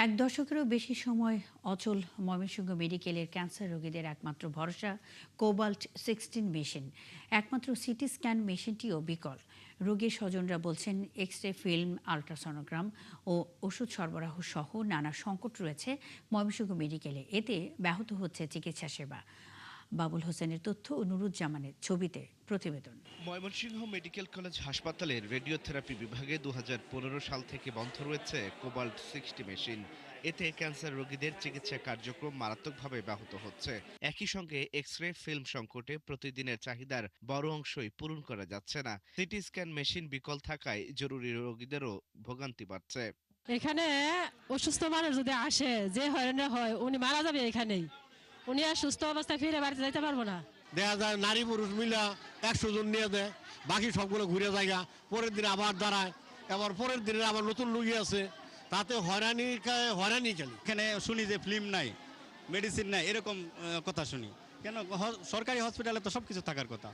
এক দশকেরও বেশি সময় অচল ময়মনসিংহ মেডিকেলের ক্যান্সার রোগীদের একমাত্র ভরসা কোবাল্ট-16 মেশিন। একমাত্র সিটি স্ক্যান মেশিনটিও বিকল। রোগীর স্বজনরা বলছেন, এক্স-রে, ফিল্ম, আল্ট্রাসনোগ্রাম ও ওষুধ সরবরাহ সহ নানা সংকট রয়েছে ময়মনসিংহ মেডিকেলে। এতে ব্যাহত হচ্ছে চিকিৎসা সেবা। বাবুল হোসেনের তথ্য ও নুরুজ্জামানের ছবিতে প্রতিবেদন। ময়মনসিংহ মেডিকেল কলেজ হাসপাতালের রেডিওথেরাপি বিভাগে ২০১৫ সাল থেকে বন্ধ রয়েছে কোবাল্ট-60 মেশিন। এতে ক্যান্সার রোগীদের চিকিৎসা কার্যক্রম মারাত্মকভাবে ব্যাহত হচ্ছে। একই সঙ্গে এক্স-রে, ফিল্ম সংকটে প্রতিদিনের চাহিদার বড় অংশই পূরণ করা যাচ্ছে না। সিটি স্ক্যান মেশিন বিকল থাকায় জরুরি রোগীদেরও ভোগান্তি বাড়ছে। এখানে অসুস্থ মানুষ যদি আসে, যে হয়রানি হয় উনি মারা যাবে এখানেই। উনি আর সুস্থ অবস্থায় ফিরে বাড়িতে যাইতে পারবো না। দেখা যায় নারী পুরুষ মিলা 100 জন নিয়ে দেয়, বাকি সবগুলো ঘুরে জায়গা, পরের দিন আবার দাঁড়ায়, আবার পরের দিনে আবার নতুন রুগী আছে, তাতে হয়রানি খেলি। এখানে শুনি যে ফিল্ম নাই, মেডিসিন নাই, এরকম কথা শুনি। কেন সরকারি হসপিটালে তো সবকিছু থাকার কথা।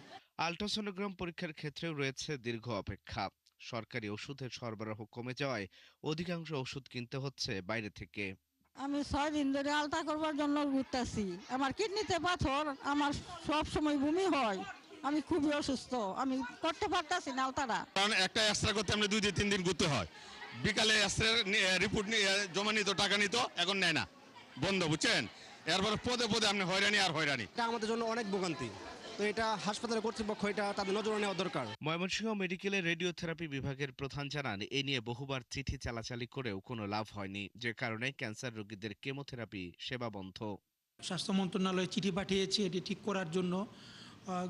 আল্ট্রাসনোগ্রাম পরীক্ষার ক্ষেত্রেও রয়েছে দীর্ঘ অপেক্ষা। সরকারি ওষুধের সরবরাহ কমে যাওয়ায় অধিকাংশ ওষুধ কিনতে হচ্ছে বাইরে থেকে। আমি 6 দিন ধরে আলতা করবার জন্য ঘুরতেছি। আমার কিডনিতে পাথর, আমার সব সময় বমি হয়, আমি খুবই অসুস্থ, আমি করতে পারতাছি না আলতাটা। কারণ একটা এক্সরে করতে আমরা 2 থেকে 3 দিন ঘুরতে হয়। বিকালে এক্সরে রিপোর্ট নিয়ে জমা নিত, টাকা নিত, এখন নেয় না, বন্ধ, বুঝছেন। এরপরে পদে পদে আপনি হয়রানি আর হয়রানি। এটা আমাদের জন্য অনেক ভোগান্তি, তো এটা হাসপাতালের কর্তৃপক্ষ এটা তাদের নজরে নেওয়া দরকার। ময়মনসিংহ মেডিকেলের রেডিওথেরাপি বিভাগের প্রধান জানান, এ নিয়ে বহুবার চিঠি চালাচালি করেও কোনো লাভ হয়নি, যে কারণে ক্যান্সার রোগীদের কেমোথেরাপি সেবা বন্ধ। স্বাস্থ্য মন্ত্রণালয়ে চিঠি পাঠিয়েছি এটি ঠিক করার জন্য।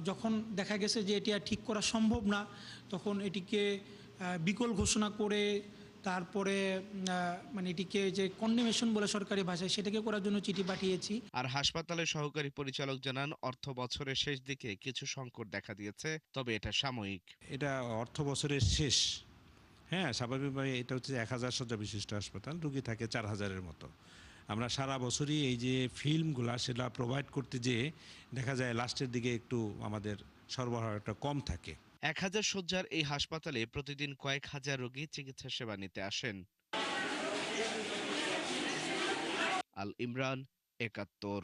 যখন দেখা গেছে যে এটি আর ঠিক করা সম্ভব না, তখন এটিকে বিকল ঘোষণা করে তারপরে মানে এটিকে যে কন্ডেমেশন বলে সরকারি ভাষায়, সেটাকে করার জন্য চিঠি পাঠিয়েছি। আর হাসপাতালের সহকারী পরিচালক জানান, অর্থ বছরের শেষ দিকে কিছু সংকট দেখা দিয়েছে, তবে এটা সাময়িক। এটা অর্থ বছরের শেষ। হ্যাঁ, স্বাভাবিকভাবে এটা হচ্ছে 1000 শয্যা বিশিষ্ট হাসপাতাল, রুগী থাকে 4000-এর মতো। আমরা সারা বছরই এই যে ফিল্মগুলা সেটা প্রোভাইড করতে যেয়ে দেখা যায় লাস্টের দিকে একটু আমাদের সরবরাহটা কম থাকে। 1000 শয্যার এই হাসপাতালে প্রতিদিন কয়েক হাজার রোগী চিকিৎসা সেবা নিতে আসেন। আল ইমরান, 71।